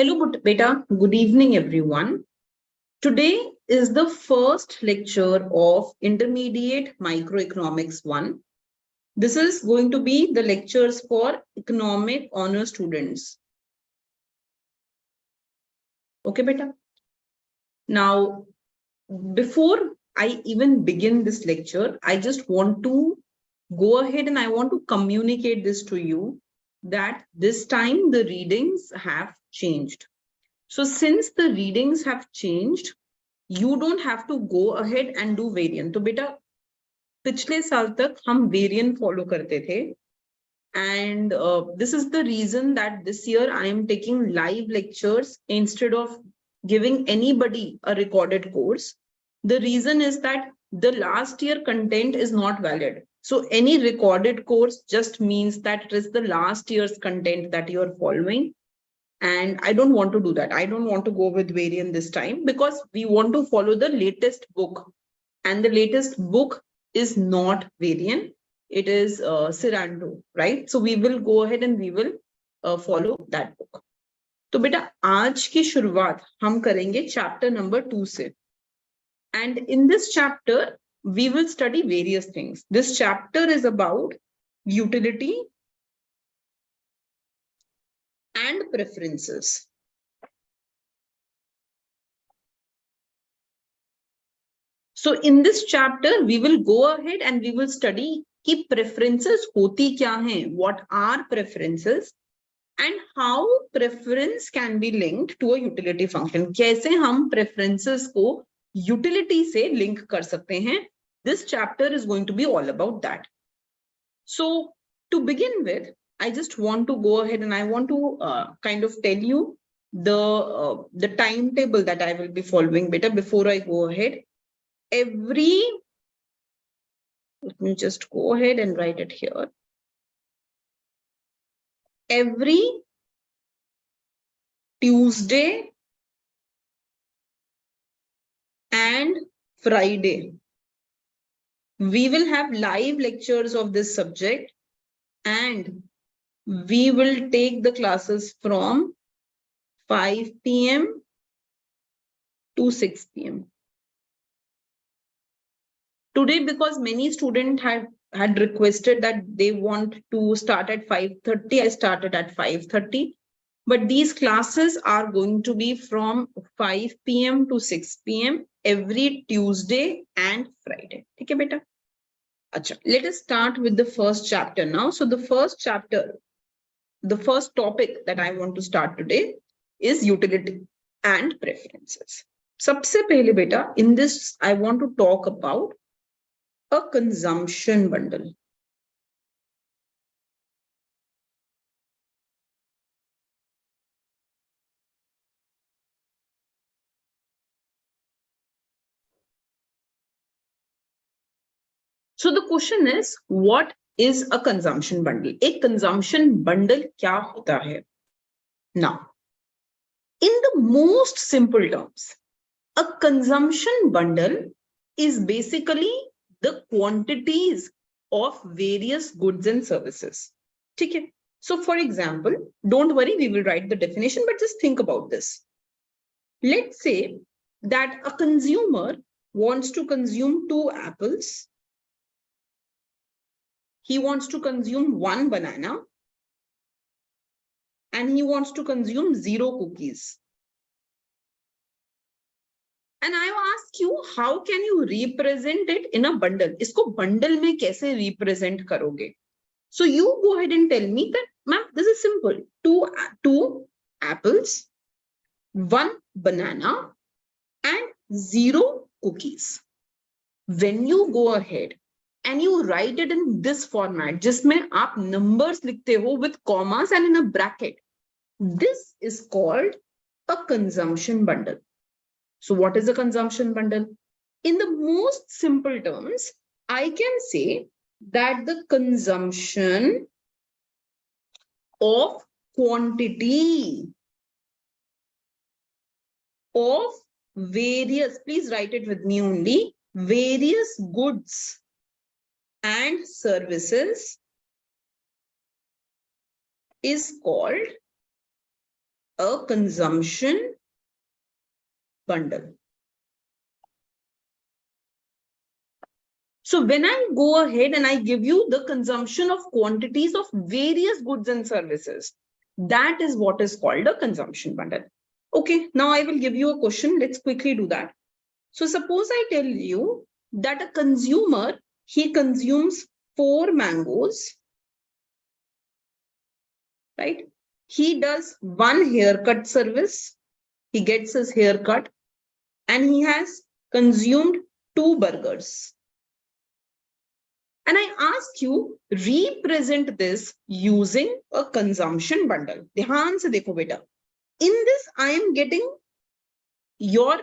Hello, beta. Good evening, everyone. Today is the first lecture of Intermediate Microeconomics 1. This is going to be the lectures for economic honor students. Okay, beta. Now, before I even begin this lecture, I just want to go ahead and I want to communicate this to you that this time the readings have changed. So since the readings have changed, you don't have to go ahead and do variant. तो बेटा पिछले साल तक हम variant follow करते थे, and this is the reason that this year I am taking live lectures instead of giving anybody a recorded course. The reason is that the last year content is not valid. So any recorded course just means that it is the last year's content that you are following. And I don't want to do that. I don't want to go with variant this time because we want to follow the latest book. And the latest book is not variant. It is Serrano, right? So we will go ahead and we will follow that book. तो बेटा आज की शुरुआत हम करेंगे chapter number 2 से. And in this chapter, we will study various things. This chapter is about utility and preferences. So in this chapter, we will go ahead and we will study कि preferences होती क्या हैं, what are preferences, and how preference can be linked to a utility function. कैसे हम preferences को utility से link कर सकते हैं. This chapter is going to be all about that. So to begin with, I just want to go ahead and I want to kind of tell you the timetable that I will be following better before I go ahead. Let me just go ahead and write it here. Every Tuesday and Friday, we will have live lectures of this subject, and we will take the classes from 5 p.m. to 6 p.m. Today, because many students had requested that they want to start at 5:30, I started at 5:30. But these classes are going to be from 5 p.m. to 6 p.m. every Tuesday and Friday. Okay, beta? Achha, let us start with the first chapter now. So the first chapter, the first topic that I want to start today is utility and preferences. Sabse pehle beta, in this, I want to talk about a consumption bundle. So the question is, what is a consumption bundle? A consumption bundle kya hota hai? Now, in the most simple terms, a consumption bundle is basically the quantities of various goods and services. Okay. So for example, don't worry, we will write the definition, but just think about this. Let's say that a consumer wants to consume 2 apples. He wants to consume 1 banana, and he wants to consume 0 cookies. And I ask you, how can you represent it in a bundle? Isko bundle mein kaise represent karoge? So you go ahead and tell me that, ma'am, this is simple. 2 apples, 1 banana, and 0 cookies. When you go ahead and you write it in this format, jisme aap numbers likhte ho with commas and in a bracket, this is called a consumption bundle. So what is a consumption bundle? In the most simple terms, I can say that the consumption of quantity of various, please write it with me only, various goods and services is called a consumption bundle. So when I go ahead and I give you the consumption of quantities of various goods and services, that is what is called a consumption bundle. Okay, now I will give you a question. Let's quickly do that. So suppose I tell you that a consumer, he consumes 4 mangoes, right? He does 1 haircut service. He gets his haircut and he has consumed 2 burgers. And I ask you, represent this using a consumption bundle. Dhyan se dekho beta. In this, I am getting your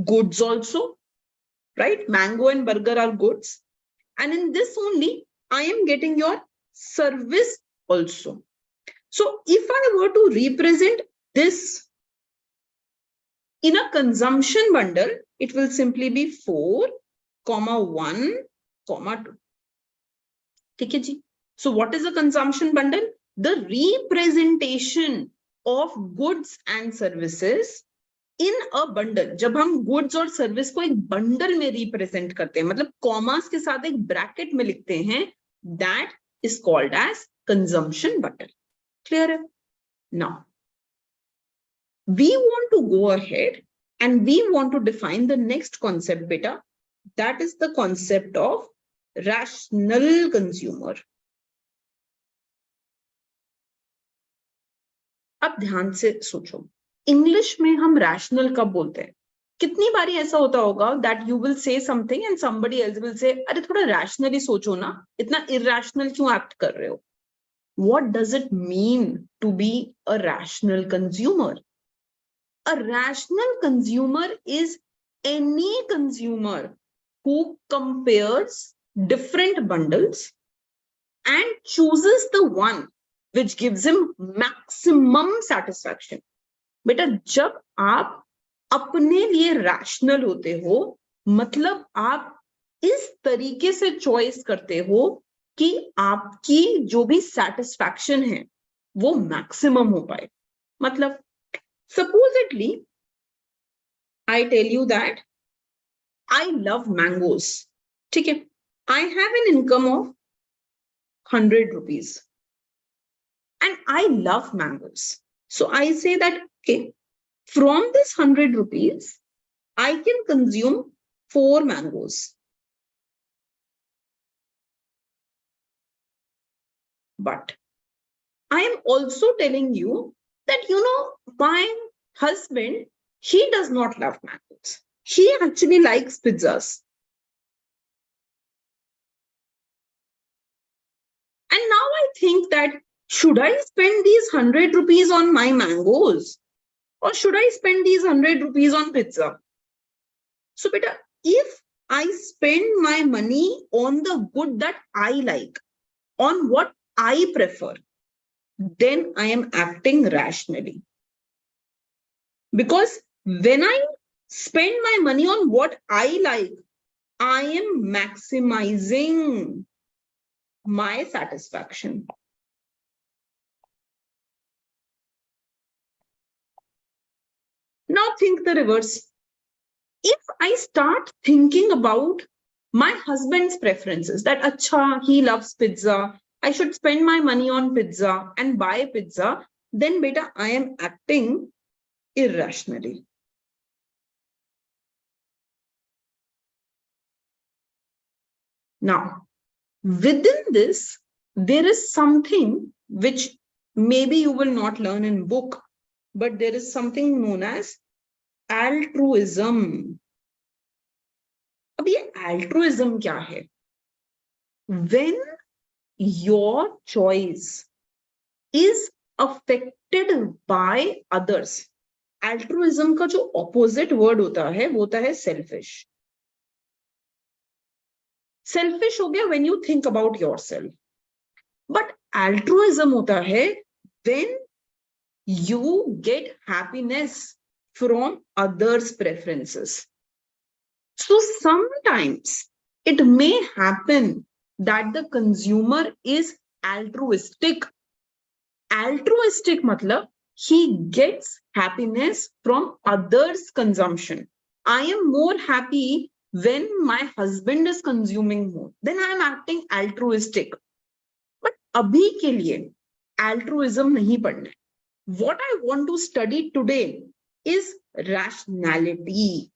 goods also, right? Mango and burger are goods. And in this only, I am getting your service also. So if I were to represent this in a consumption bundle, it will simply be 4, 1, 2. Okay, ji. So what is a consumption bundle? The representation of goods and services in a bundle. जब हम goods और service को एक bundle में represent करते हैं, मतलब commas के साथ एक bracket में लिखते हैं, that is called as consumption bundle. Clear? Now, we want to go ahead and we want to define the next concept, beta. That is the concept of rational consumer. अब ध्यान से सोचो, इंग्लिश में हम rational कब बोलते हैं? कितनी बारी ऐसा होता होगा that you will say something and somebody else will say, अरे थोड़ा रैशनली सोचो ना, इतना irrational क्यों एक्ट कर रहे हो? What does it mean to be a rational consumer? A rational consumer is any consumer who compares different bundles and chooses the one which gives him maximum satisfaction. बेटा जब आप अपने लिए रैशनल होते हो, मतलब आप इस तरीके से चॉइस करते हो कि आपकी जो भी सैटिस्फैक्शन है वो मैक्सिमम हो पाए. मतलब supposedly I tell you that I love mangoes. ठीक है, I have an income of 100 rupees and I love mangoes. So I say that, okay, from this 100 rupees, I can consume 4 mangoes. But I am also telling you that, you know, my husband, he does not love mangoes. He actually likes pizzas. And now I think that, should I spend these 100 rupees on my mangoes? Or should I spend these 100 rupees on pizza? So, beta, if I spend my money on the good that I like, on what I prefer, then I am acting rationally. Because when I spend my money on what I like, I am maximizing my satisfaction. Now think the reverse. If I start thinking about my husband's preferences, that acha, he loves pizza, I should spend my money on pizza and buy pizza, then beta, I am acting irrationally. Now, within this, there is something which maybe you will not learn in book, but there is something known as altruism. अब ये altruism क्या है? When your choice is affected by others, altruism का जो opposite word होता है वो होता है selfish. Selfish हो गया when you think about yourself. But altruism होता है when you get happiness from others' preferences. So sometimes it may happen that the consumer is altruistic. Altruistic मतलब he gets happiness from others' consumption. I am more happy when my husband is consuming more. Then I am acting altruistic. But abhi ke liye altruism nahi padna hai. What I want to study today is rationality,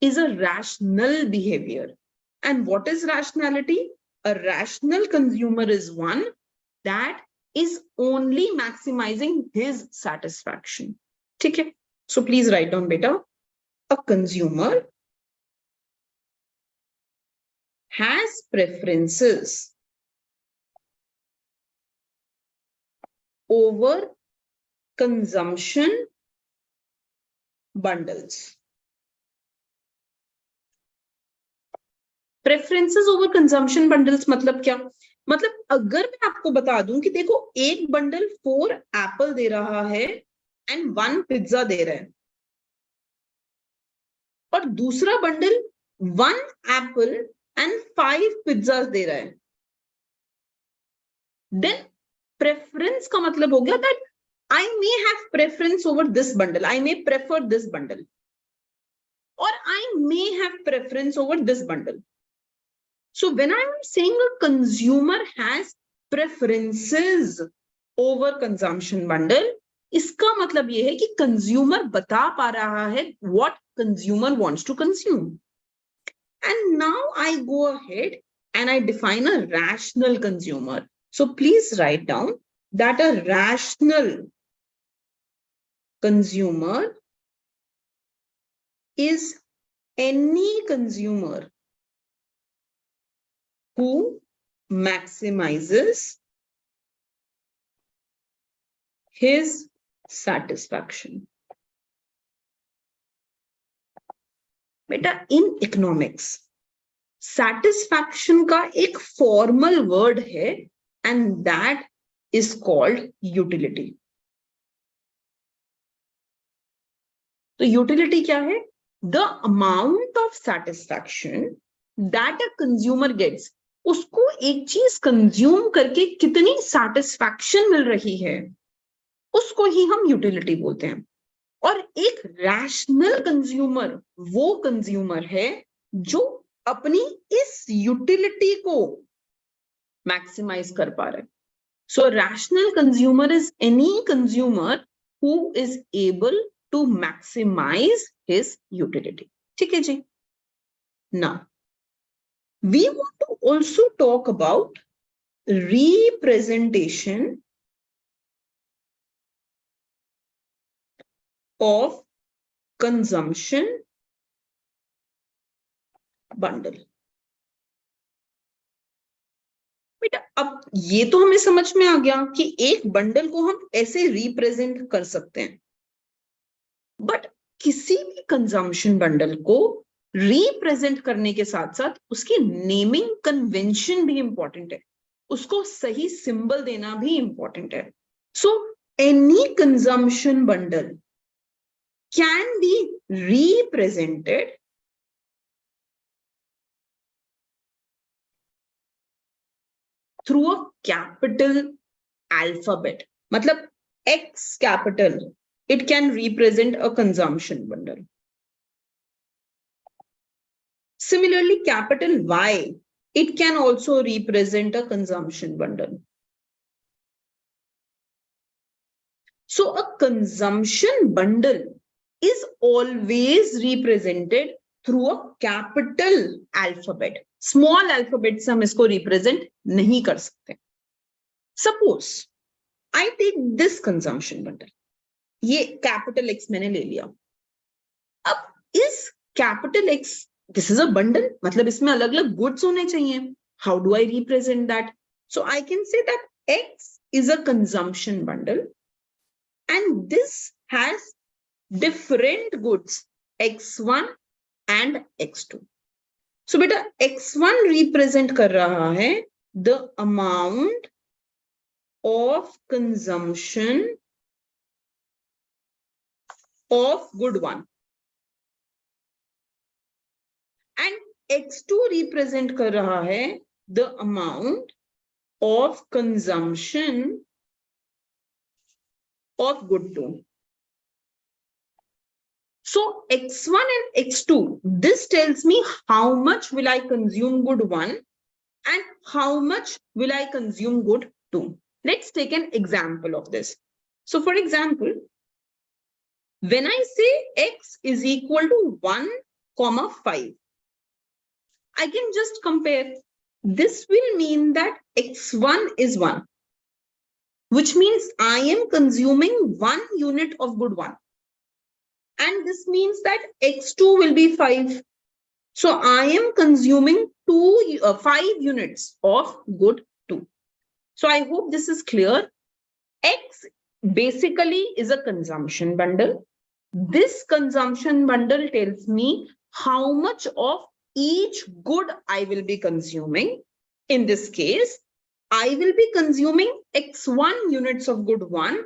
is a rational behavior. And what is rationality? A rational consumer is one that is only maximizing his satisfaction. Okay? So please write down, beta. A consumer has preferences over consumption bundles. Preferences over consumption bundles मतलब क्या? मतलब अगर मैं आपको बता दूं कि देखो एक बंडल 4 एप्पल दे रहा है एंड 1 पिज्जा दे रहा है, और दूसरा बंडल 1 एप्पल एंड 5 पिज्जा दे रहा है, देन प्रेफरेंस का मतलब हो गया that I may have preference over this bundle. I may prefer this bundle. Or I may have preference over this bundle. So when I am saying a consumer has preferences over consumption bundle, इसका मतलब ये है कि consumer बता पा रहा है what consumer wants to consume. And now I go ahead and I define a rational consumer. So please write down that a rational consumer is any consumer who maximizes his satisfaction. बेटा in economics satisfaction का एक formal word है and that is called utility. तो utility क्या है? The amount of satisfaction that a consumer gets. उसको एक चीज कंज्यूम करके कितनी सैटिस्फैक्शन मिल रही है, उसको ही हम यूटिलिटी बोलते हैं. और एक रैशनल कंज्यूमर वो कंज्यूमर है जो अपनी इस यूटिलिटी को मैक्सिमाइज कर पा रहे. सो rational consumer is any consumer who is able to maximize his utility. ठीक है जी. Now, we want to also talk about representation of consumption bundle. बेटा अब ये तो हमें समझ में आ गया कि एक बंडल को हम ऐसे रिप्रेजेंट कर सकते हैं, बट किसी भी कंजम्पशन बंडल को रिप्रेजेंट करने के साथ साथ उसकी नेमिंग कन्वेंशन भी इंपॉर्टेंट है, उसको सही सिंबल देना भी इंपॉर्टेंट है. So any consumption bundle can be represented through a capital alphabet. मतलब X capital, it can represent a consumption bundle. Similarly, capital Y, it can also represent a consumption bundle. So a consumption bundle is always represented through a capital alphabet. Small alphabet से हम इसको represent नहीं कर सकते. Suppose I take this consumption bundle. ये capital x मैंने ले लिया. अब इस capital x, this is a bundle, मतलब इसमें अलग अलग गुड्स होने चाहिए. How do I represent that? So I can say that x is a consumption bundle and this has different goods x1 and x2. सो बेटा x1 रिप्रेजेंट कर रहा है the amount of consumption of good one, and x2 represent कर रहा है the amount of consumption of good 2. So x1 and x2, this tells me how much will I consume good 1 and how much will I consume good 2. Let's take an example of this. So for example, when I say x is equal to 1, 5, I can just compare. This will mean that x1 is 1, which means I am consuming 1 unit of good 1. And this means that x2 will be 5. So I am consuming 5 units of good 2. So I hope this is clear. X basically is a consumption bundle. This consumption bundle tells me how much of each good I will be consuming. In this case, I will be consuming x1 units of good 1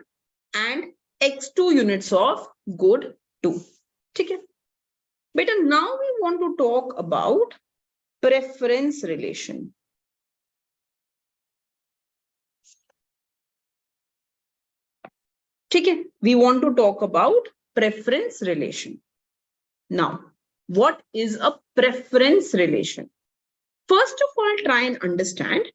and x2 units of good 2. Okay. But now we want to talk about preference relation. Okay. We want to talk about preference relation. Now, what is a preference relation? First of all, try and understand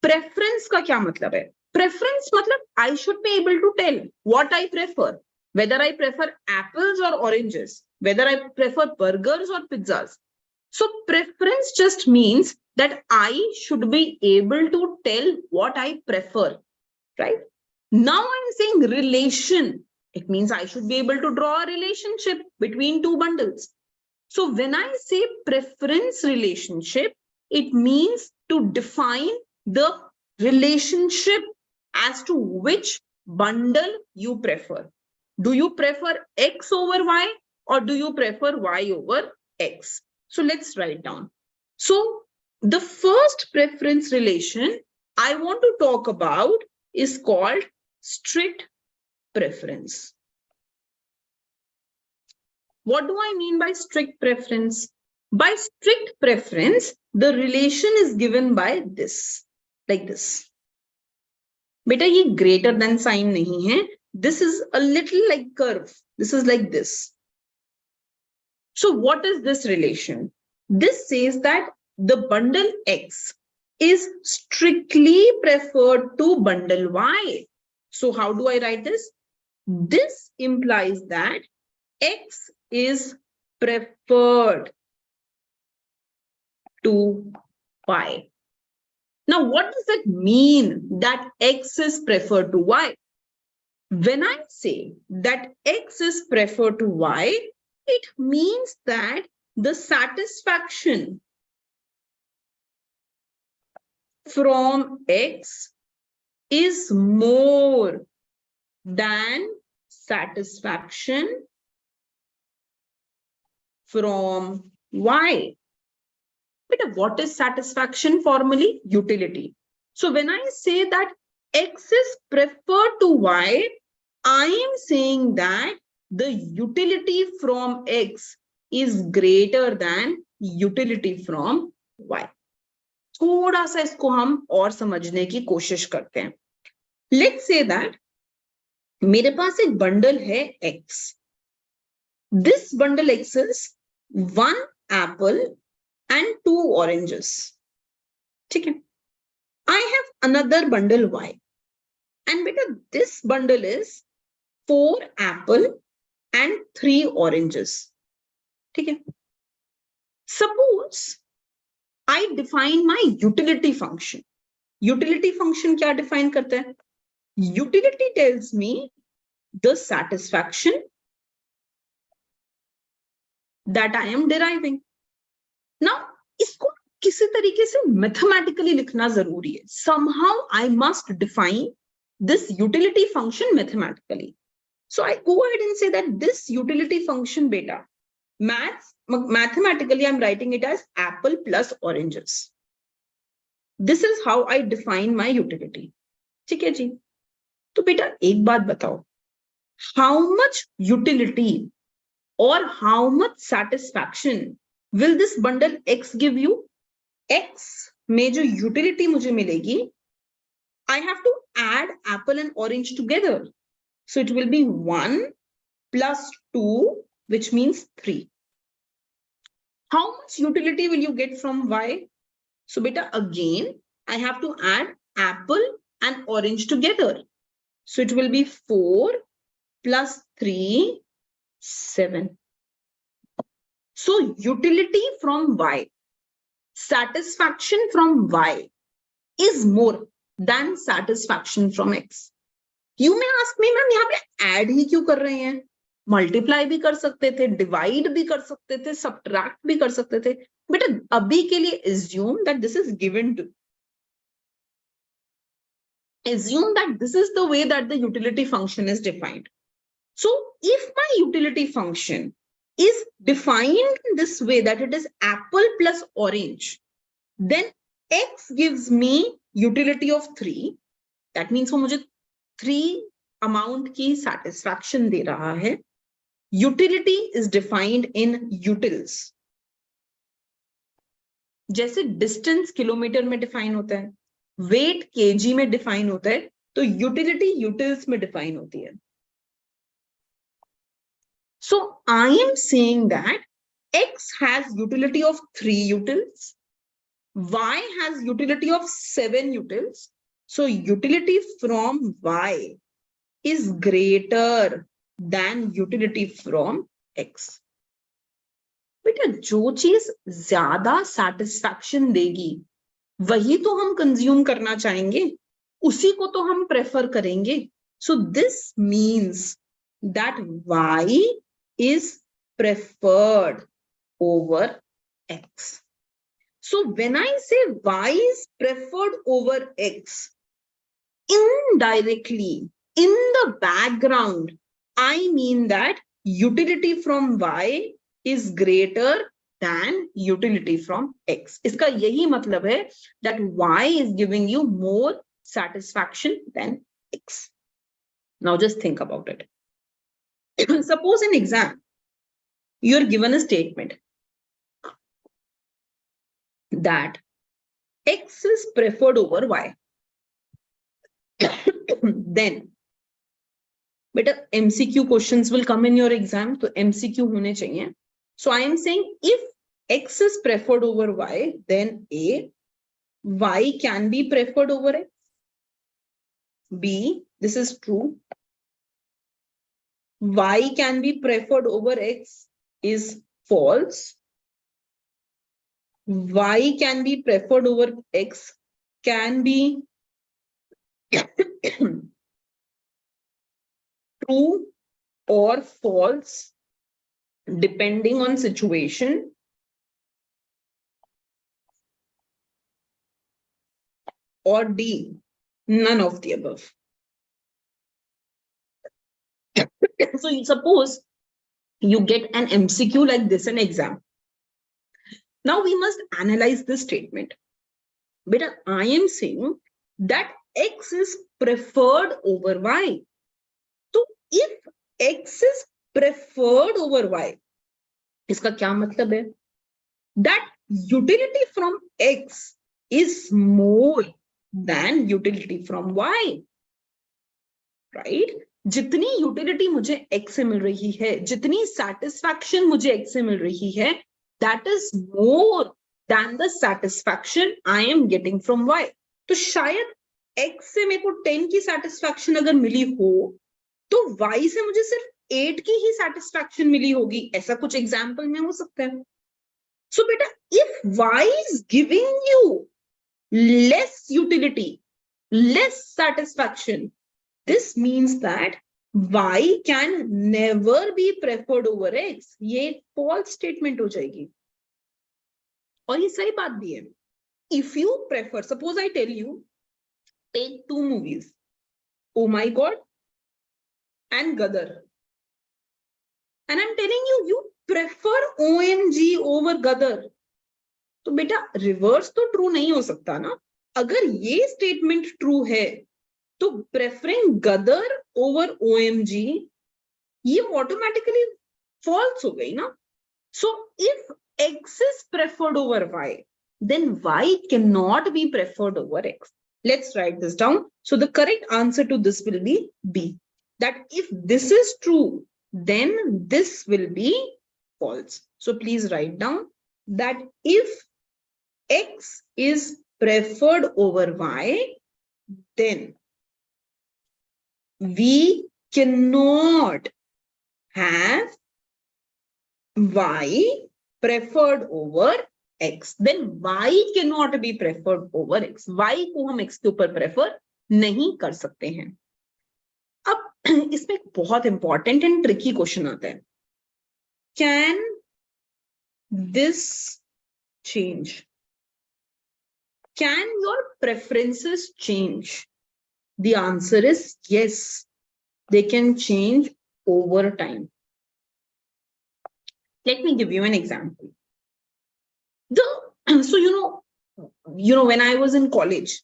preference का क्या मतलब है? Preference मतलब I should be able to tell what I prefer, whether I prefer apples or oranges, whether I prefer burgers or pizzas. So preference just means that I should be able to tell what I prefer, right? Now I'm saying relation. It means I should be able to draw a relationship between two bundles. So when I say preference relationship, it means to define the relationship as to which bundle you prefer. Do you prefer X over Y or do you prefer Y over X? So let's write down. So the first preference relation I want to talk about is called strict preference. What do I mean by strict preference? By strict preference, the relation is given by this, like this. Beta, ye greater than sign nahi hai. This is a little like curve. This is like this. So what is this relation? This says that the bundle X is strictly preferred to bundle Y. So how do I write this? This implies that X is preferred to Y. Now, what does it mean that X is preferred to Y? When I say that X is preferred to Y, it means that the satisfaction from X is more than satisfaction from Y. But what is satisfaction formally? Utility. So when I say that X is preferred to Y, I am saying that the utility from X is greater than utility from Y. थोड़ा सा इसको हम और समझने की कोशिश करते हैं. Let's say that मेरे पास एक बंडल है X. This bundle X is 1 apple and 2 oranges. Okay. I have another bundle Y. And because this bundle is 4 apple and 3 oranges. Okay. Suppose I define my utility function. Utility function क्या define करते हैं? Utility tells me the satisfaction that I am deriving. Now, इसको किसी तरीके से mathematically लिखना जरूरी है. Somehow I must define this utility function mathematically. So I go ahead and say that this utility function beta, mathematically I'm writing it as apple plus oranges. This is how I define my utility. ठीक है जी? तो बेटा एक बात बताओ, how much utility or how much satisfaction will this bundle X give you? X में जो utility मुझे मिलेगी, I have to add apple and orange together. So it will be 1 plus 2, which means 3. How much utility will you get from y? So beta, again, I have to add apple and orange together. So it will be 4 plus 3, 7. So utility from y, satisfaction from y is more than satisfaction from x. You may ask me, ma'am यहाँ पे add ही क्यों कर रहे हैं? Multiply भी कर सकते थे, डिवाइड भी कर सकते थे, सब्ट्रैक्ट भी कर सकते थे. बेटा अभी के लिए assume that this is given to. Assume that this is the way that the utility function is defined. So if my utility function is defined in this way, that it is apple plus orange, then x gives me utility of 3. That means वो मुझे 3 amount की satisfaction दे रहा है. Utility is defined in utils. जैसे distance kilometre में define होता है, weight kg में define होता है, तो utility utils में define होती है. So I am saying that x has utility of 3 utils, y has utility of 7 utils. So utility from y is greater than utility from x. बेटा जो चीज ज्यादा satisfaction देगी वही तो हम consume करना चाहेंगे, उसी को तो हम prefer करेंगे. So this means that y is preferred over x. So when I say y is preferred over x, indirectly, in the background, I mean that utility from y is greater than utility from x. इसका यही मतलब है that y is giving you more satisfaction than x. Now just think about it. Suppose in exam, you are given a statement that x is preferred over y. Then beta MCQ questions will come in your exam, so MCQ होने चाहिए. So I am saying if x is preferred over y, then A, y can be preferred over x. B, this is true. Y can be preferred over x is false. Y can be preferred over x can be true or false depending on situation. Or D, none of the above. So you suppose you get an MCQ like this in exam. Now we must analyze this statement. But I am saying that x is preferred over y. So if x is preferred over y, इसका क्या मतलब है? That utility from x is more than utility from y. Right? जितनी utility मुझे x से मिल रही है, जितनी satisfaction मुझे x से मिल रही है, that is more than the satisfaction I am getting from y. तो शायद x से मेरे को 10 की satisfaction अगर मिली हो, तो y से मुझे सिर्फ 8 की ही satisfaction मिली होगी. ऐसा कुछ example में हो सकता है. So बेटा, if y is giving you less utility, less satisfaction, this means that y can never be preferred over x. ये false statement हो जाएगी. और ये सही बात भी है. If you prefer, suppose I tell you, take 2 movies, Oh My God and Gadar. And I'm telling you, you prefer OMG over Gadar. तो बेटा reverse तो true नहीं हो सकता ना. अगर ये statement true है, तो preferring Gadar over OMG, ये automatically false हो गई ना. So if x is preferred over y, then y cannot be preferred over x. Let's write this down. So the correct answer to this will be B. that if this is true, then this will be false. So please write down that if X is preferred over Y, then we cannot have Y preferred over X. Then Y cannot be preferred over X. Y को हम X के ऊपर prefer नहीं कर सकते हैं. अब इसमें एक बहुत इंपॉर्टेंट एंड ट्रिकी क्वेश्चन आता है. Can this change? Can your preferences change? The answer is yes. They can change over time. Let me give you an example. So when I was in college,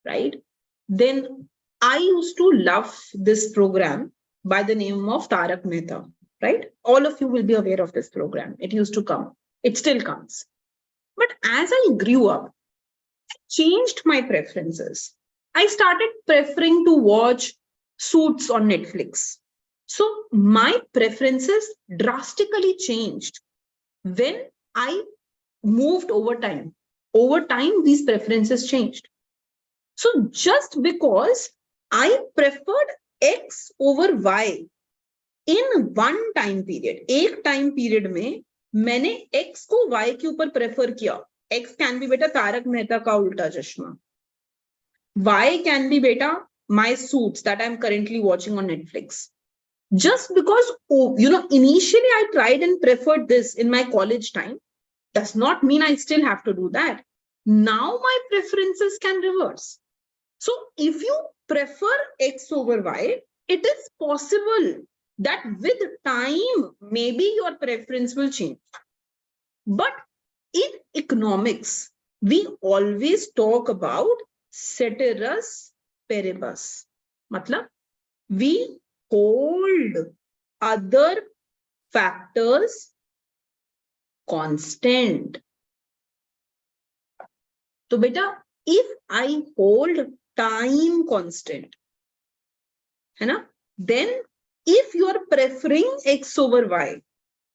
right? Then I used to love this program by the name of Tarak Mehta, right? All of you will be aware of this program. It used to come. It still comes. But as I grew up, I changed my preferences. I started preferring to watch Suits on Netflix. So my preferences drastically changed when I moved over time. Over time, these preferences changed. So just because I preferred X over Y in one time period, एक time period में मैंने X को Y के ऊपर prefer किया. X can be बेटा तारक मेहता का उल्टा चश्मा. Y can be बेटा my Suits that I'm currently watching on Netflix. Just because, initially I tried and preferred this in my college time, does not mean I still have to do that. Now my preferences can reverse. So if you prefer X over Y, it is possible that with time, maybe your preference will change. But in economics, we always talk about ceteris paribus. Matlab, we hold other factors constant. So beta, if I hold time constant, then if you are preferring X over Y,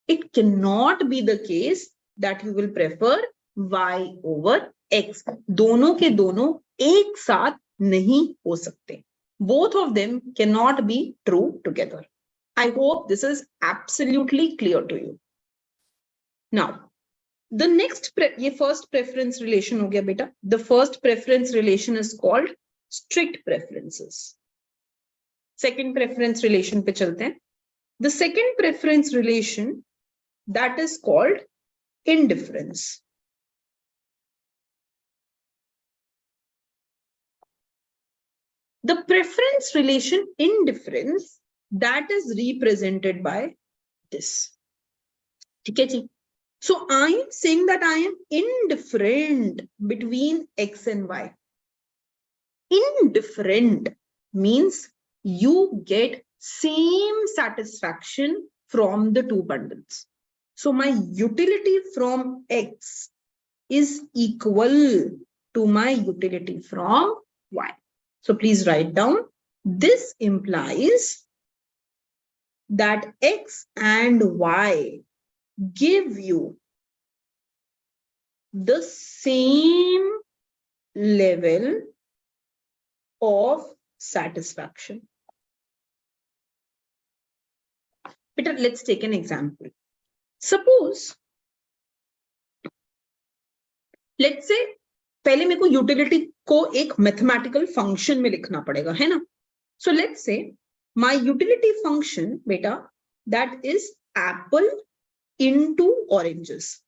it cannot be the case that you will prefer Y over X. दोनों के दोनों एक साथ नहीं हो सकते. Both of them cannot be true together. I hope this is absolutely clear to you. Now, the next, ये first preference relation हो गया बेटा. The first preference relation is called strict preferences. Second preference relation पे चलते हैं. The second preference relation, that is called indifference. The preference relation indifference, that is represented by this. Okay, ji? So I am saying that I am indifferent between X and Y. Indifferent means you get same satisfaction from the two bundles. So my utility from X is equal to my utility from Y. So please write down, this implies that X and Y give you the same level of satisfaction. Peter, let's take an example. Suppose, let's say, पहले मेरे को utility को एक mathematical function में लिखना पड़ेगा, है ना? So let's say my utility function बेटा that is apple into oranges.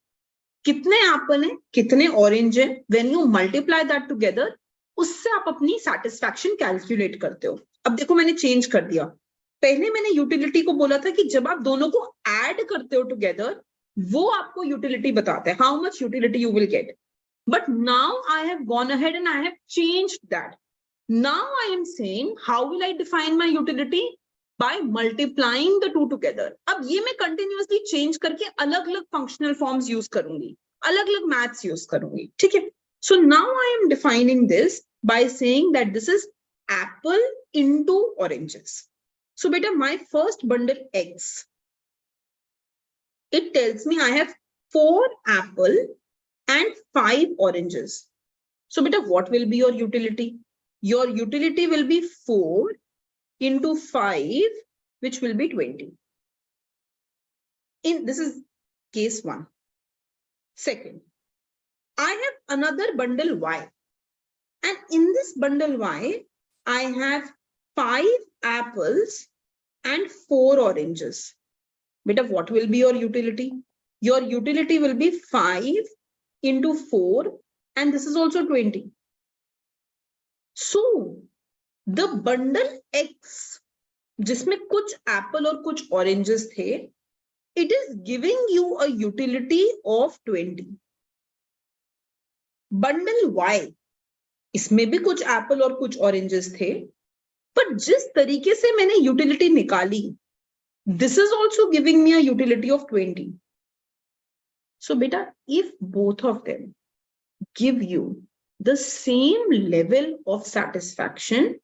कितने एप्पल हैं, कितने ऑरेंज हैं, when you multiply that together, उससे आप अपनी सैटिस्फैक्शन कैलकुलेट करते हो. अब देखो मैंने चेंज कर दिया. पहले मैंने यूटिलिटी को बोला था कि जब आप दोनों को ऐड करते हो टुगेदर, वो आपको यूटिलिटी बताता है, how much utility you will get. But now I have gone ahead and I have changed that. Now I am saying, how will I define my utility? By multiplying the two together. अब ये मैं continuously change करके अलग-अलग functional forms use करूंगी, अलग-अलग maths use करूंगी, ठीक है? So now I am defining this by saying that this is apple into oranges. So beta, my first bundle X, it tells me I have 4 apple and 5 oranges. So beta, what will be your utility? Your utility will be 4 into 5, which will be 20. This is case 1. Second, I have another bundle Y. And in this bundle Y, I have 5 apples and 4 oranges. Beta, what will be your utility? Your utility will be 5 into 4, and this is also 20. So, the bundle X, जिसमें कुछ apple और कुछ oranges थे, it is giving you a utility of 20. Bundle Y, इसमें भी कुछ apple और कुछ oranges थे, पर जिस तरीके से मैंने utility निकाली, this is also giving me a utility of 20. So beta, if both of them give you the same level of satisfaction,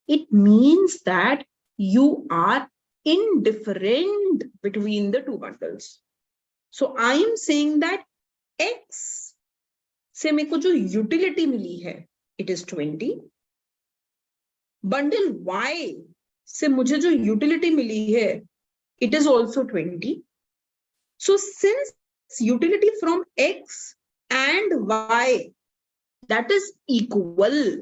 it means that you are indifferent between the two bundles. So I am saying that X से मेरे को जो utility मिली है, it is 20. Bundle Y से मुझे जो utility मिली है, it is also 20. So since utility from X and Y, that is equal,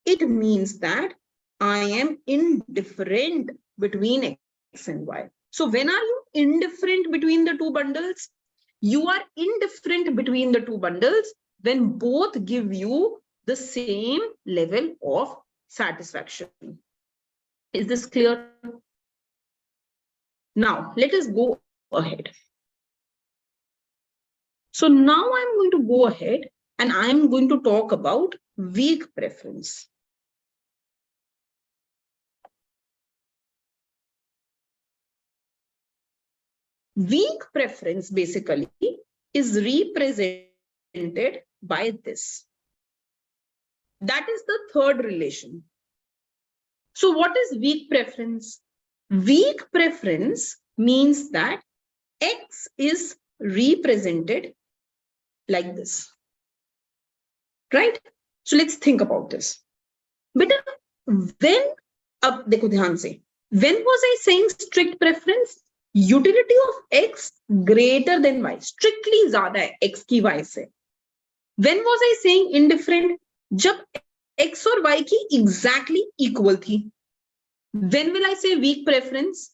it means that I am indifferent between X and Y. So when are you indifferent between the two bundles? You are indifferent between the two bundles when both give you the same level of satisfaction. Is this clear? Now, let us go ahead. So now I'm going to go ahead and I'm going to talk about weak preference. Weak preference basically is represented by this. That is the third relation. So what is weak preference? Weak preference means that X is represented like this. Right? So let's think about this. But when, देखो ध्यान से, when was I saying strict preference? Utility of X greater than Y. Strictly ज़्यादा है X की Y से. When was I saying indifferent? जब X और Y की exactly equal थी. When will I say weak preference?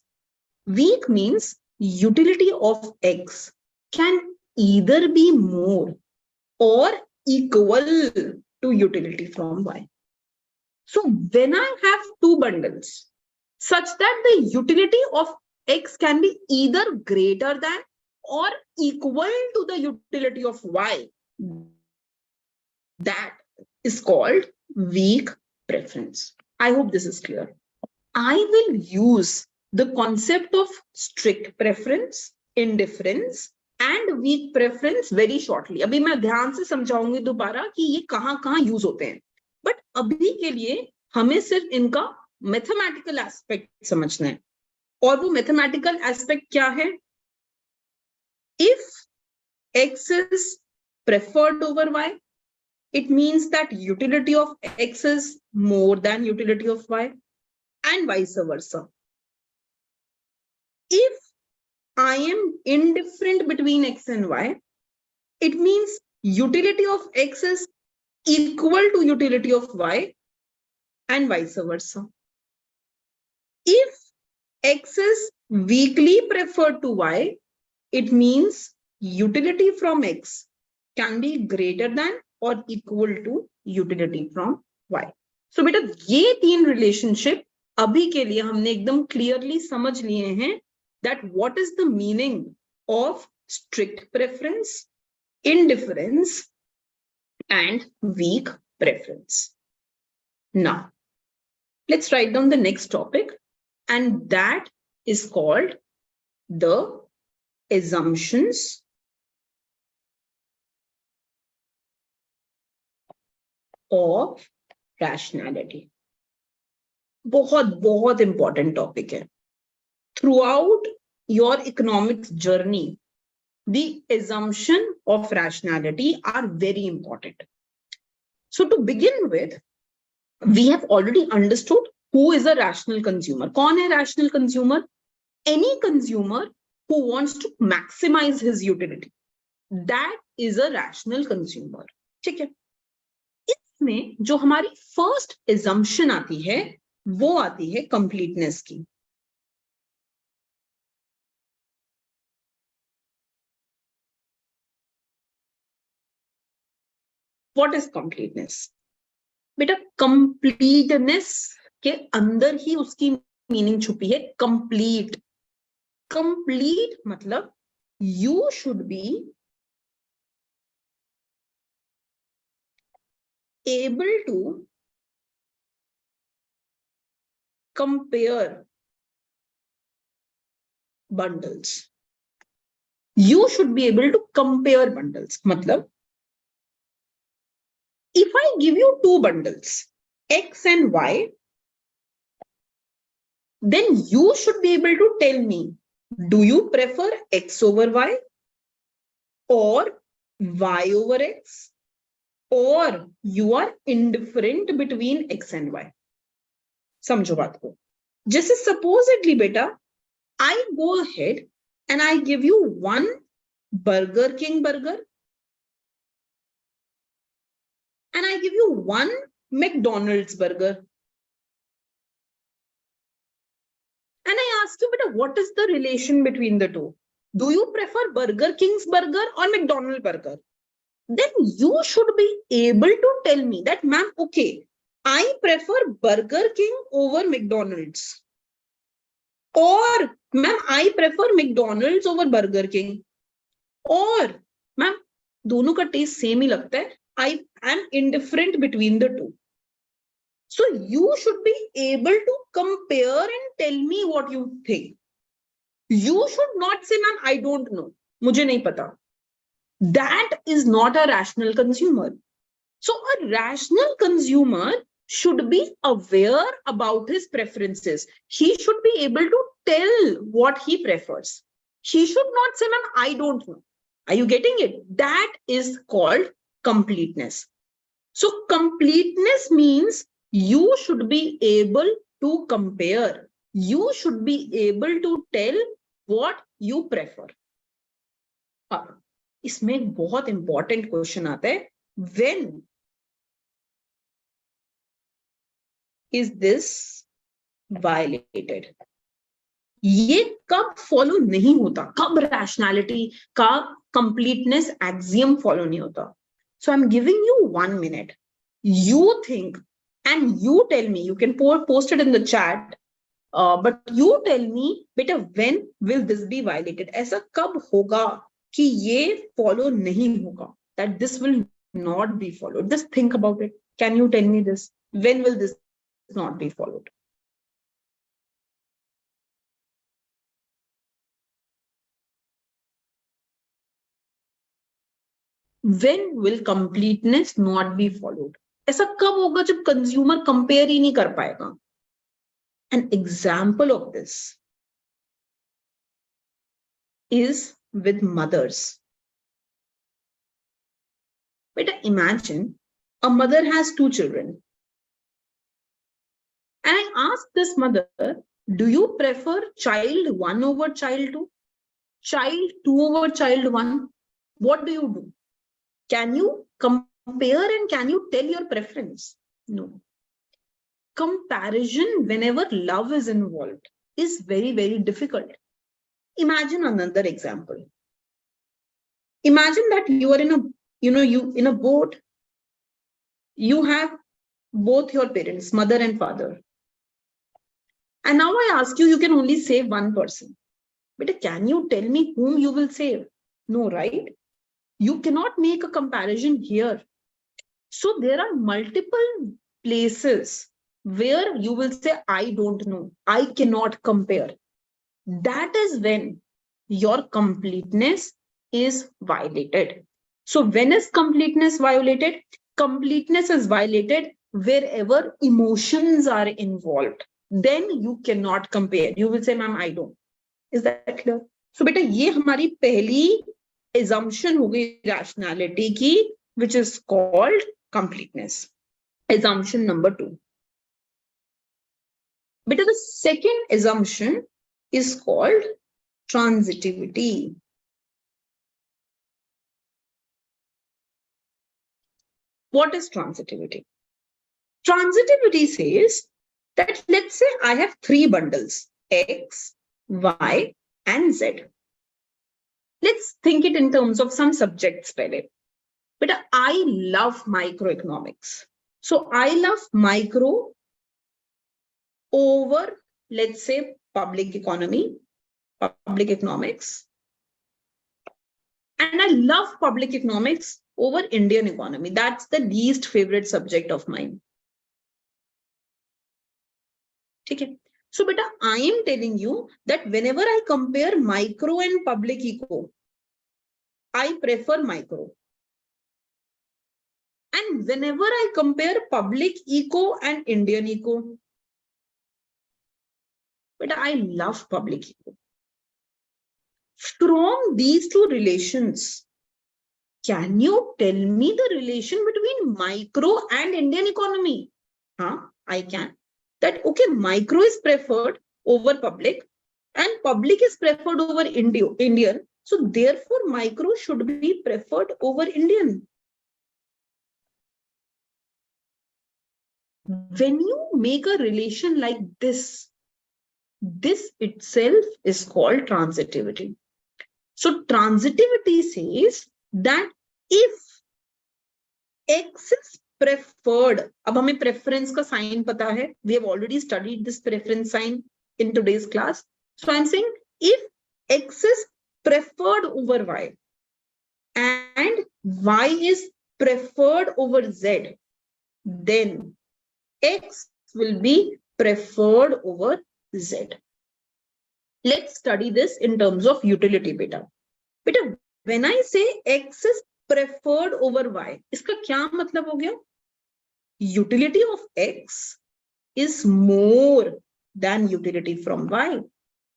Weak means utility of X can either be more or equal to utility from Y. So when I have two bundles such that the utility of X can be either greater than or equal to the utility of Y, that is called weak preference. I hope this is clear. I will use the concept of strict preference, indifference, and weak preference very shortly. अभी मैं ध्यान से समझाऊंगी दोबारा कि ये कहाँ use होते हैं. But अभी के लिए हमें सिर्फ इनका मैथमेटिकल एस्पेक्ट समझना है. और वो मैथमेटिकल एस्पेक्ट क्या है? If X is preferred over Y, it means that utility of X is more than utility of Y, and vice versa. If I am indifferent between X and Y, it means utility of X is equal to utility of Y, and vice versa. If X is weakly preferred to Y, it means utility from X can be greater than or equal to utility from Y. So बेटा ये तीन relationship अभी के लिए हमने एकदम clearly समझ लिए हैं that what is the meaning of strict preference, indifference, and weak preference. Now, let's write down the next topic, and that is called the assumptions of rationality. बहुत बहुत इंपॉर्टेंट टॉपिक है. Throughout your economics journey, the assumption of rationality are very important. So to begin with, we have already understood who is a rational consumer. कौन है rational consumer? Any consumer who wants to maximize his utility. That is a rational consumer. ठीक है. इसमें जो हमारी first assumption आती है, वो आती है completeness की. What is completeness? बेटा completeness के अंदर ही उसकी मीनिंग छुपी है. complete. complete मतलब you should be able to compare bundles. You should be able to compare bundles. मतलब if I give you two bundles, X and Y, then you should be able to tell me, do you prefer X over Y or Y over X, or you are indifferent between X and Y? समझो बात को. जैसे supposedly बेटा, I go ahead and I give you one Burger King burger and I give you one McDonald's burger. And I ask you, beta, what is the relation between the two? Do you prefer Burger King's burger or McDonald's burger? Then you should be able to tell me that, ma'am, okay, I prefer Burger King over McDonald's. Or, ma'am, I prefer McDonald's over Burger King. Or, ma'am, दोनों का test same ही लगता है. I am indifferent between the two. So you should be able to compare and tell me what you think. You should not say, ma'am, I don't know. मुझे नहीं पता. That is not a rational consumer. So a rational consumer should be aware about his preferences. He should be able to tell what he prefers. He should not say, ma'am, I don't know. Are you getting it? That is called completeness. So completeness means you should be able to compare. You should be able to tell what you prefer. इसमें एक बहुत important question आता है, when is this violated? ये कब follow नहीं होता, कब रैशनैलिटी का कंप्लीटनेस एक्सियम फॉलो नहीं होता. So I'm giving you 1 minute. You think and you tell me. You can post it in the chat, but you tell me, beta, when will this be violated? ऐसा कब होगा कि ये follow नहीं होगा? That this will not be followed. Just think about it. Can you tell me this? When will this not be followed? When will completeness not be followed? ऐसा कब होगा जब कंज्यूमर कंपेयर ही नहीं कर पाएगा? An example of this is with mothers. But imagine a mother has 2 children. And I ask this mother, do you prefer child 1 over child 2? Child 2 over child 1? What do you do? Can you compare and can you tell your preference? No. Comparison whenever love is involved is very, very difficult. Imagine another example. Imagine that you are in a, you in a boat. You have both your parents, mother and father. And now I ask you, you can only save one person. But can you tell me whom you will save? No, right? You cannot make a comparison here. So there are multiple places where you will say, I don't know, I cannot compare. That is when your completeness is violated. So when is completeness violated? Completeness is violated wherever emotions are involved. then you cannot compare. You will say, ma'am, I don't. Is that clear? So beta ये हमारी पहली assumption हो गई rationality की, which is called completeness. Assumption number 2. Beta the second assumption is called transitivity. What is transitivity? Transitivity says that let's say I have 3 bundles, X, Y, and Z. Let's think it in terms of some subjects. But I love microeconomics. So I love micro over, let's say, public economics. And I love public economics over Indian economy. That's the least favorite subject of mine. Okay. So, beta, I am telling you that whenever I compare micro and public eco, I prefer micro. And whenever I compare public eco and Indian eco, but I love public eco. From these two relations, can you tell me the relation between micro and Indian economy? I can. That, okay, micro is preferred over public and public is preferred over Indian. So therefore, micro should be preferred over Indian. When you make a relation like this, this itself is called transitivity. So transitivity says that if X is preferred, अब हमें preference का sign पता है, we have already studied this preference sign in today's class. So I'm saying if X is preferred over Y and Y is preferred over Z, then X will be preferred over Z. Let's study this in terms of utility beta. Beta, when I say X is preferred over Y, इसका क्या मतलब हो गया? Utility of X is more than utility from Y.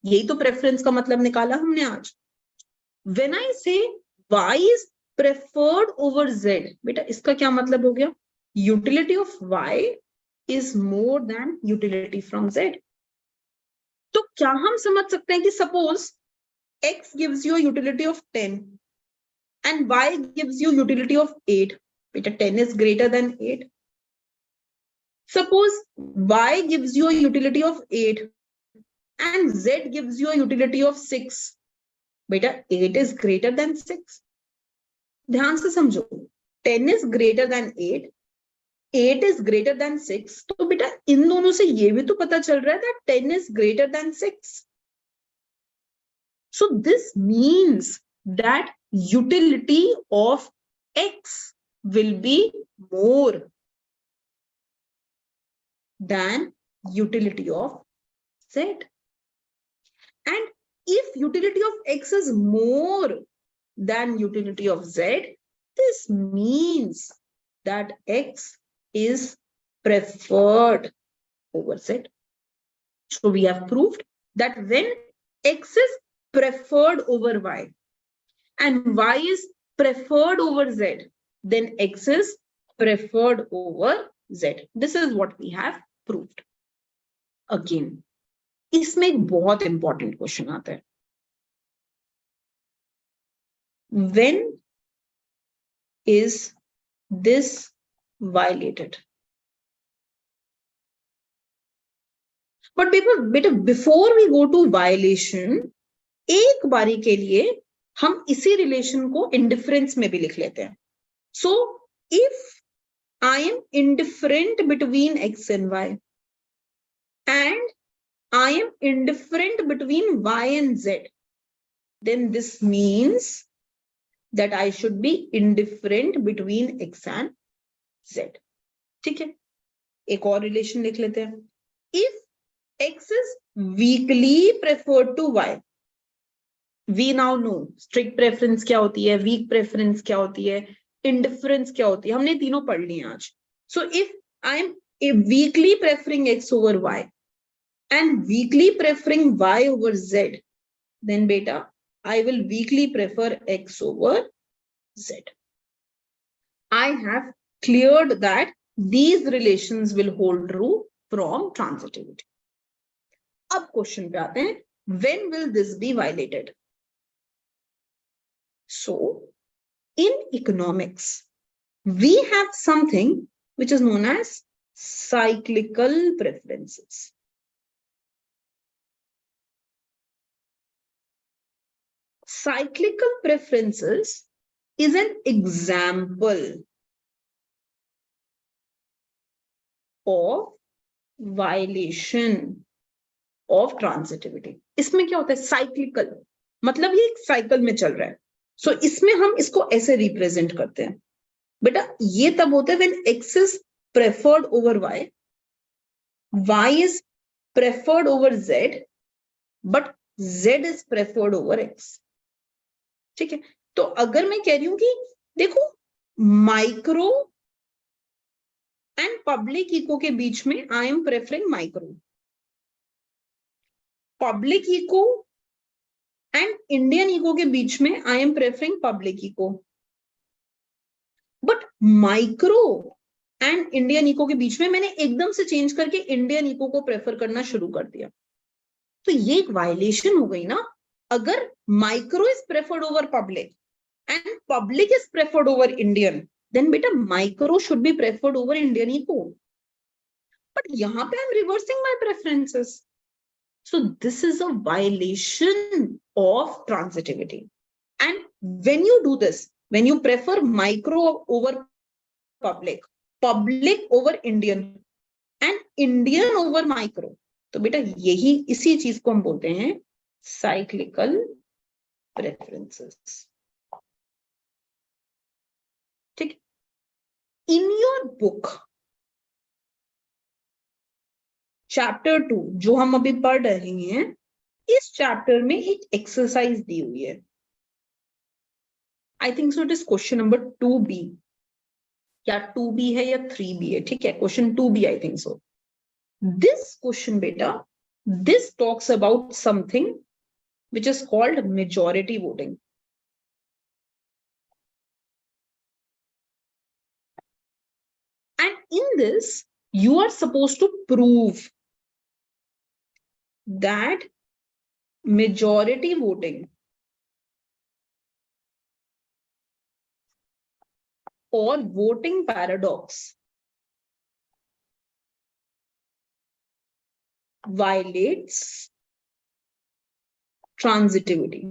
यही तो preference का मतलब निकाला हमने आज. When I say Y is preferred over Z, बेटा इसका क्या मतलब हो गया? Utility of Y is more than utility from Z. तो क्या हम समझ सकते हैं कि suppose X gives you a utility of 10 and Y gives you utility of 8. Beta 10 is greater than 8. Suppose Y gives you a utility of 8 and Z gives you a utility of 6. Beta 8 is greater than 6. ध्यान से समझो, 10 is greater than 8, 8 is greater than 6. तो बेटा इन दोनों से ये भी तो पता चल रहा है that 10 is greater than 6. So this means that utility of X will be more than utility of Z. And if utility of X is more than utility of Z, this means that X is preferred over Z. So we have proved that when X is preferred over Y and Y is preferred over Z, then X is preferred over Z. This is what we have proved. Again, इसमें एक बहुत important question आता है. When is this violated? But before we go to violation, एक बारी के लिए हम इसी relation को indifference में भी लिख लेते हैं. So if I am indifferent between X and Y and I am indifferent between Y and Z, then this means that I should be indifferent between X and Z. ठीक है, एक और relation लिख लेते हैं. If X is weakly preferred to Y, we now know strict preference क्या होती है, weak preference क्या होती है, indifference क्या होती है, हमने तीनों पढ़ लिए आज. So if I am weakly preferring X over Y and weakly preferring y over z, then beta, I will weakly prefer x over z. I have cleared that these relations will hold true from transitivity. अब question पे आते हैं, when will this be violated? So in economics, we have something which is known as cyclical preferences. Cyclical preferences is an example of violation of transitivity. इसमें क्या होता है? Cyclical, मतलब ये एक साइकिल में चल रहा है. सो इसमें हम इसको ऐसे रिप्रेजेंट करते हैं. बेटा ये तब होता है when x is preferred over y is preferred over z, but z is preferred over x. ठीक है. तो अगर मैं कह रही हूं कि देखो माइक्रो एंड पब्लिक इको के बीच में I am preferring micro, public eco and Indian eco के बीच में I am preferring public eco, but micro and Indian eco के बीच में मैंने एकदम से चेंज करके इंडियन इको को प्रेफर करना शुरू कर दिया. तो ये एक वायलेशन हो गई ना. अगर micro is preferred over public and public is preferred over Indian, then बेटा micro should be preferred over Indian eco. But यहां पे I am reversing my preferences. So this is a violation of transitivity. And when you do this, when you prefer micro over public, public over Indian, and Indian over micro, तो बेटा यही इसी चीज को हम बोलते हैं cyclical preferences. ठीक. In your book चैप्टर 2 जो हम अभी पढ़ रहे हैं, इस चैप्टर में एक एक्सरसाइज दी हुई है. I think so it is question number 2B, या 2B है या 3B है. ठीक है, question 2B I think so. This question बेटा, this talks about something which is called majority voting. And in this you are supposed to prove that majority voting or voting paradox violates transitivity.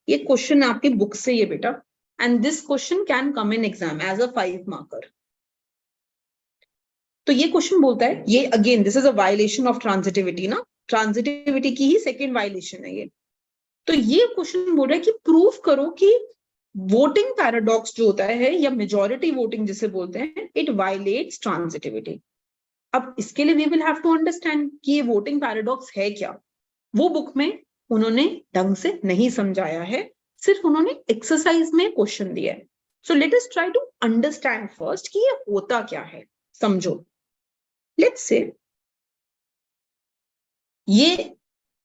ये question आपकी book से ये बेटा, and this question can come in exam as a 5 marker. तो ये question बोलता है, ये again this is a violation of transitivity ना, ट्रांजिटिविटी की ही सेकेंड वायलेशन है ये. तो ये क्वेश्चन बोल रहा है कि प्रूफ करो कि वोटिंग पैराडॉक्स जो होता है या मेजॉरिटी वोटिंग जिसे बोलते हैं, इट वायलेट्स ट्रांजिटिविटी. अब इसके लिए we will have to understand कि ये वोटिंग पैराडॉक्स है क्या. वो बुक में उन्होंने ढंग से नहीं समझाया है, सिर्फ उन्होंने एक्सरसाइज में क्वेश्चन दिया है. So let us try to understand first कि ये होता क्या है. समझो. लेट्स से ये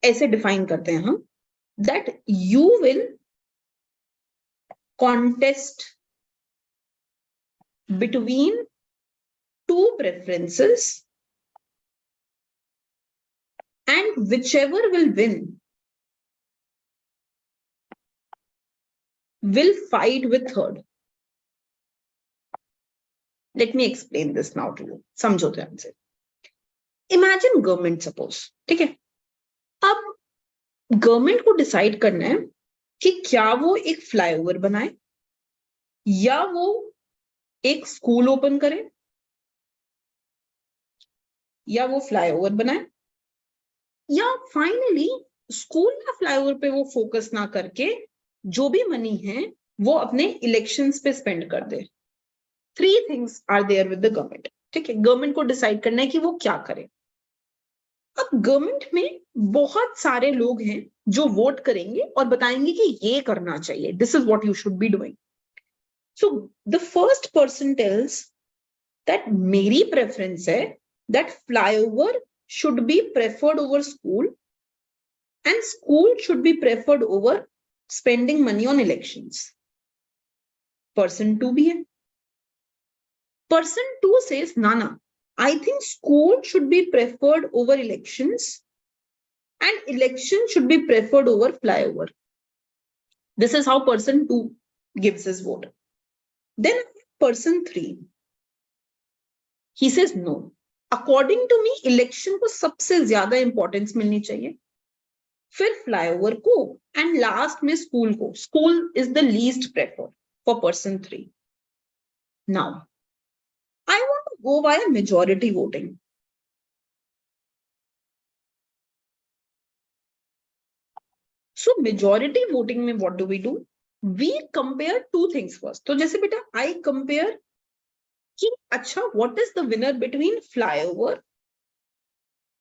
ऐसे डिफाइन करते हैं हम, that you will contest between two preferences and whichever will win will fight with third. Let me explain this now to you. समझो ध्यान से. इमेजिन गवर्नमेंट सपोज, ठीक है. अब गवर्नमेंट को डिसाइड करना है कि क्या वो एक फ्लाईओवर बनाए, या वो एक स्कूल ओपन करे, या वो फ्लाईओवर बनाए, या फाइनली स्कूल या फ्लाईओवर पे वो फोकस ना करके जो भी मनी है वो अपने इलेक्शंस पे स्पेंड कर दे. 3 things are there with the government. ठीक है, गवर्नमेंट को डिसाइड करना है कि वो क्या करे. अब गवर्नमेंट में बहुत सारे लोग हैं जो वोट करेंगे और बताएंगे कि ये करना चाहिए, this is what you should be doing. So the first person tales that मेरी प्रेफरेंस है that flyover should be preferred over school and school should be preferred over spending money on elections. Person 2 भी है. Person 2 says, Nana, I think school should be preferred over elections and election should be preferred over flyover. This is how person 2 gives his vote. Then person 3, he says, no. According to me, election को सबसे ज्यादा importance मिलनी चाहिए. फिर flyover को and last में school को. School is the least preferred for person 3. Now, I want to go via majority voting. So majority voting में what do? We compare two things first. तो जैसे बेटा I compare कि अच्छा what is the winner between flyover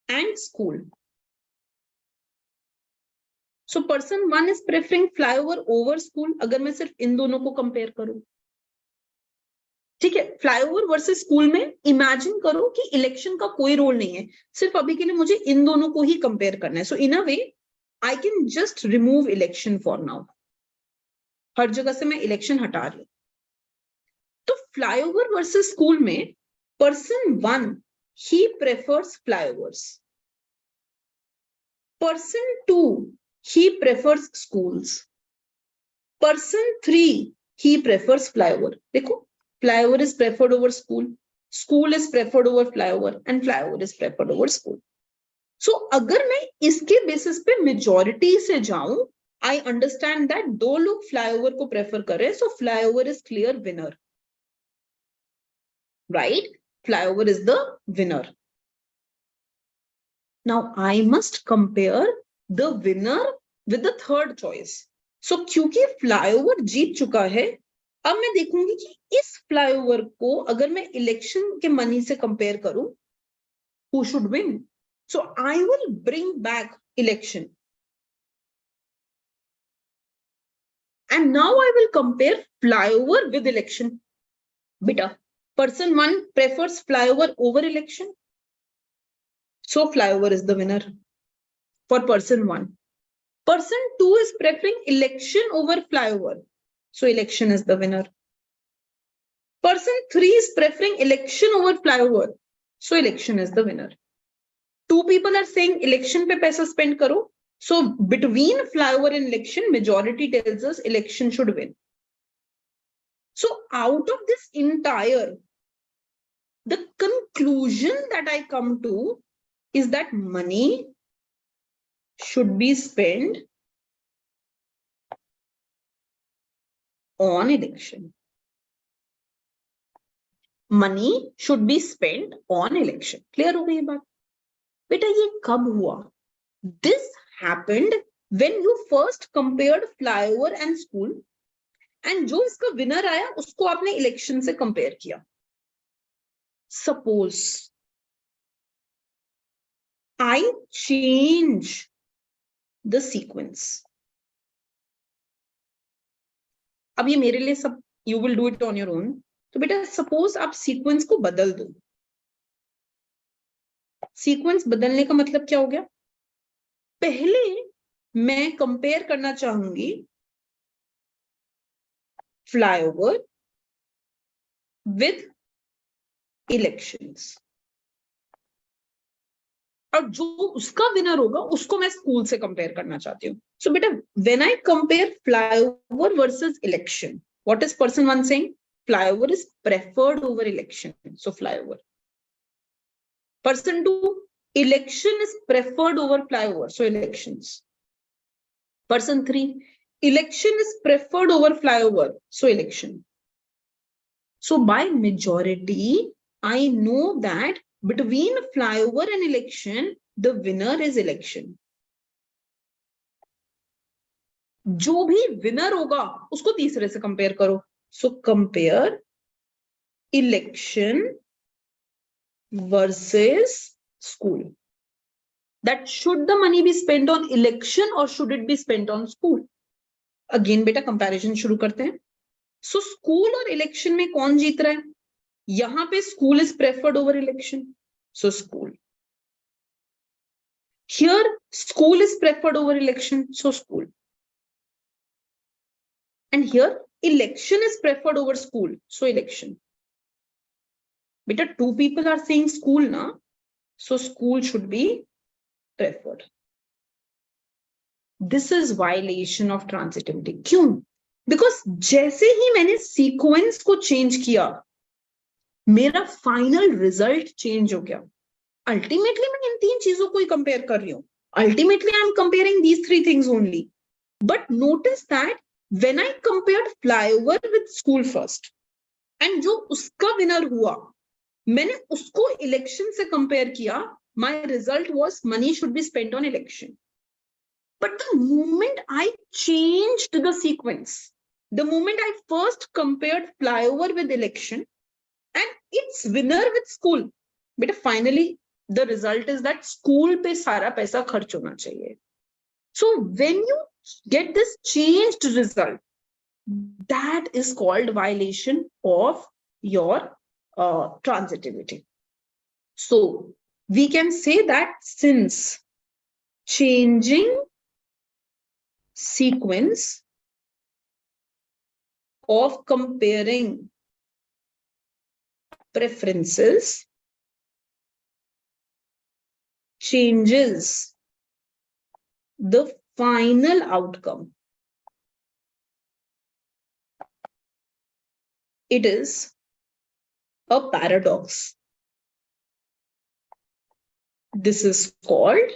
and school. So person 1 is preferring flyover over school. अगर मैं सिर्फ इन दोनों को compare करूं, ठीक है, फ्लाईओवर वर्सेस स्कूल में इमेजिन करो कि इलेक्शन का कोई रोल नहीं है, सिर्फ अभी के लिए मुझे इन दोनों को ही कंपेयर करना है. So in a way I can just remove election for now. हर जगह से मैं इलेक्शन हटा रही हूं. तो फ्लाईओवर वर्सेस स्कूल में person 1 he prefers flyovers, person 2 he prefers schools, person 3 he prefers flyover. देखो, flyover is preferred over school, school is preferred over flyover, and flyover is preferred over school. So अगर मैं इसके basis पे majority से जाऊं, I understand that दो लोग flyover को prefer कर रहे हैं, so flyover is clear winner, right? Flyover is the winner. Now I must compare the winner with the third choice. So क्योंकि flyover जीत चुका है, अब मैं देखूंगी कि इस फ्लाईओवर को अगर मैं इलेक्शन के मनी से कंपेयर करूं, who should win? So I will bring back election. And now I will compare flyover with election. Beta, person 1 prefers flyover over election. So flyover is the winner for person 1. Person 2 is preferring election over flyover. So election is the winner. Person 3 is preferring election over flyover. So election is the winner. 2 people are saying election पे पैसा spend करो. So between flyover and election, majority tells us election should win. So out of this entire, the conclusion that I come to is that money should be spent on election. Money should be spent on election. Clear हो गई ये बात? बेटा ये कब हुआ? This happened when you first compared flyover and school, and जो इसका winner आया उसको आपने election से compare किया. Suppose I change the sequence. अब ये मेरे लिए सब you will do it on your own. तो बेटा suppose आप sequence को बदल दो. Sequence बदलने का मतलब क्या हो गया? पहले मैं compare करना चाहूंगी flyover with elections. और जो उसका विनर होगा उसको मैं स्कूल से कंपेयर करना चाहती हूँ. सो बेटा when I compare flyover versus election, what is person 1 saying? Flyover is preferred over election, so flyover. Person 2, election is preferred over flyover, so elections. Person 3, election is preferred over flyover, so election. So by majority I know that between flyover and election, the winner is election. जो भी winner होगा उसको तीसरे से compare करो. So compare election versus school. That should the money be spent on election or should it be spent on school? Again बेटा comparison शुरू करते हैं. So school और election में कौन जीत रहा है? यहाँ पे school is preferred over election. so school. Here, school is preferred over election, so school. And here, election is preferred over school, so election. Beta, two people are saying school na, so school should be preferred. This is violation of transitivity. क्यों? Because जैसे ही मैंने sequence को change किया, मेरा final result change हो गया. Ultimately, मैं इन तीन चीजों को ही compare कर रही हूँ. Ultimately, I am comparing these three things only. But notice that when I compared flyover with school first, and जो उसका winner हुआ, मैंने उसको election से compare किया, my result was money should be spent on election. But the moment I changed the sequence, the moment I first compared flyover with election and its winner with school, but finally the result is that school पे सारा पैसा खर्च होना चाहिए. So when you get this changed result, that is called violation of your transitivity. So we can say that since changing sequence of comparing preferences changes the final outcome, it is a paradox. This is called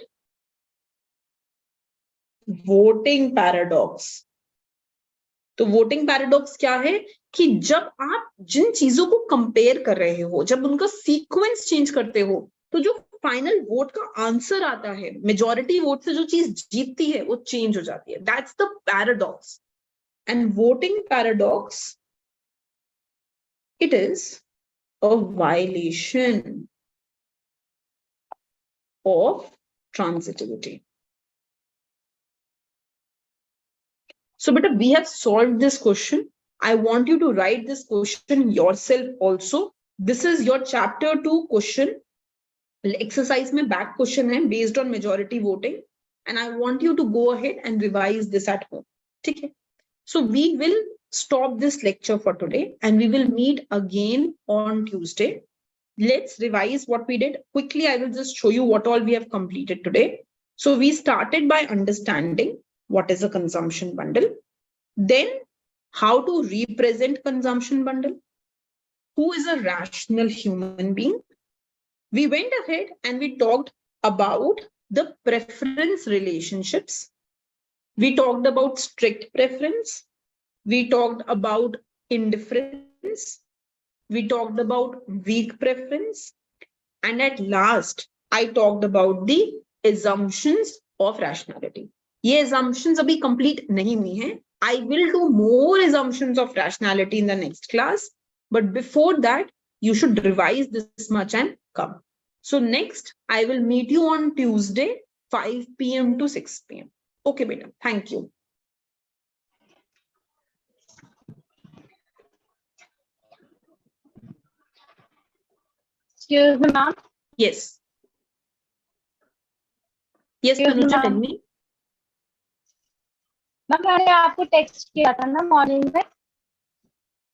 voting paradox. तो voting paradox क्या है कि जब आप जिन चीजों को compare कर रहे हो, जब उनका सीक्वेंस चेंज करते हो, तो जो फाइनल वोट का आंसर आता है, मेजॉरिटी वोट से जो चीज जीतती है वो चेंज हो जाती है. That's the paradox. And voting paradox, it is a violation of transitivity. So, beta, we have solved this question. I want you to write this question yourself also. This is your chapter 2 question. Exercise mein back question hai based on majority voting. And I want you to go ahead and revise this at home. Okay. So we will stop this lecture for today and we will meet again on Tuesday. Let's revise what we did. Quickly, I will just show you what all we have completed today. So we started by understanding what is a consumption bundle, then how to represent consumption bundle, who is a rational human being. We went ahead and we talked about the preference relationships. We talked about strict preference. We talked about indifference. We talked about weak preference. And at last, I talked about the assumptions of rationality. ये assumptions अभी complete नहीं हुई हैं. I will do more assumptions of rationality in the next class. But before that, you should revise this much and come. So next, I will meet you on Tuesday, 5 p.m. to 6 p.m. Okay, beta. Thank you. Excuse me, ma'am. Yes. Yes, Tanuja, tell me. Ma'am मैंने आपको text किया था ना morning में.